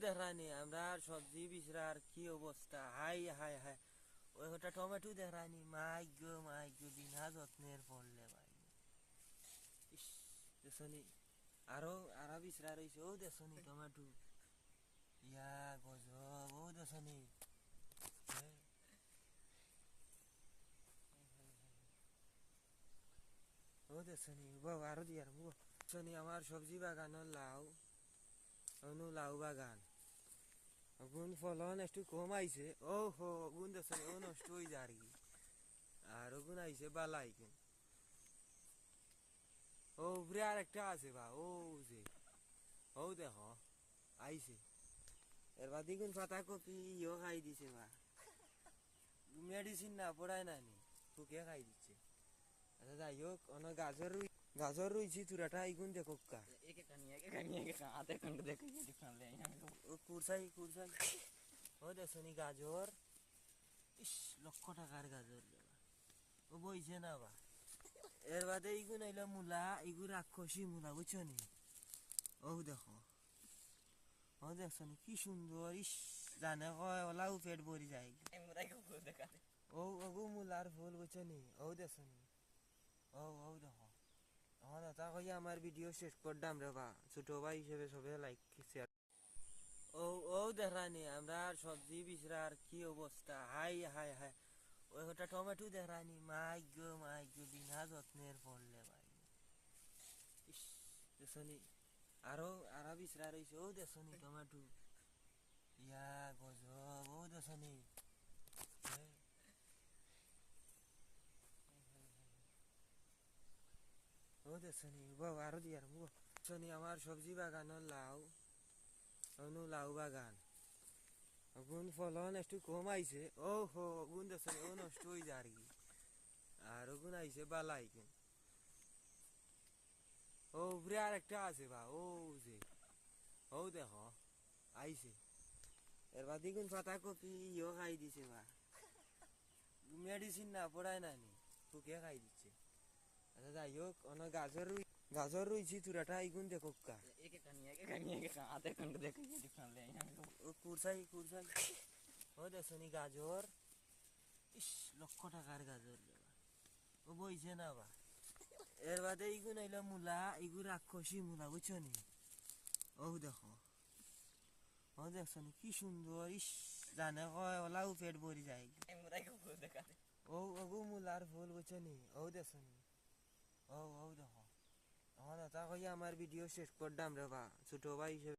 দেখানি আমরা সবজি বিচরার কি অবস্থা, হাই হাই হাই। ওই ওটা টমেটো দেখানি, মাই গো বিনা যত্নের পড়লে ভাই। ইস, দেখনি আরো আরো বিচরা রয়েছে, ও দেখনি টমেটো, ইয়া গজব, ও দেখনি। ও দেখনি বাবা, আরো দিয়ার শুনি আমার সবজি বাগানের লাউ, অনু লাউ বাগান গুণ ফলন একটু কম আইছে। ও হো গুণ দেখনি, ও নষ্ট হয়ে যায় আর কি। আর ওগুন আইছে বালাই গুণ। ও উপরে আর একটা আছে বা, ও যে ও দেখো আইছে। এর বাদি গুণ পাতা কপি ইও খাই দিছে বা, মেডিসিন না পড়ায় না নি, তোকে খাই দিচ্ছে। আচ্ছা যাই হোক, অন গাজর রুইছি তুরাটা ইগুন দেখো কা কুরসাই কুরসাই। ও দেখনি গাজর, ইস লক্ষ টাকার গাজর দেবা, ও বইছে না বা। এর বাদে ইগুন আইলো মূলা, ইগু রাক্ষসী মূলা বুঝছো নি। ও দেখো, ও দেখছো নি কি সুন্দর, ইস জানে কয় ওলাও পেট ভরি যায়। ও ওগু মূলার ফুল বুঝছো নি, ও দেখছো নি। ও ও দেখো, এখন এটা কই আমার ভিডিও শেষ করলাম রে বা, ছোট ভাই হিসেবে সবে লাইক শেয়ার। ও ও দেখানি আমরা সবজি বিচরার কি অবস্থা, হাই হাই হাই। ওই ওটা টমেটো দেখানি, মাই গো বিনা যত্নের পড়লে ভাই। ইস, দেখনি আরো আরো বিচরা রয়েছে, ও দেখনি টমেটো, ইয়া গজব, ও দেখনি। ও দেখনি বাবা, আরো দিয়ার শুনি আমার সবজি বাগানের লাউ, অনু লাউ বাগান গুণ ফলন একটু কম আইছে। ও হো গুণ দেখনি, ও নষ্ট হয়ে যায় আর কি। আর ওগুন আইছে বালাই গুণ। ও উপরে আর একটা আছে বা, ও যে ও দেখো আইছে। এর বাদি গুণ পাতা কপি ইও খাই দিছে বা, মেডিসিন না পড়ায় না নি, তোকে খাই দিচ্ছে। আচ্ছা যাই হোক, অন গাজর রুইছি তুরাটা ইগুন দেখো কা কুরসাই কুরসাই। ও দেখনি গাজর, ইস লক্ষ টাকার গাজর দেবা, ও বইছে না বা। এর বাদে ইগুন আইলো মূলা, ইগু রাক্ষসী মূলা বুঝছো নি। ও দেখো, ও দেখছো নি কি সুন্দর, ইস জানে কয় ওলাও পেট ভরি যায়। ও ওগু মূলার ফুল বুঝছো নি, ও দেখছো নি। ও ও দেখো, এখন এটা কই আমার ভিডিও শেষ করলাম রে বা, ছোট ভাই হিসেবে।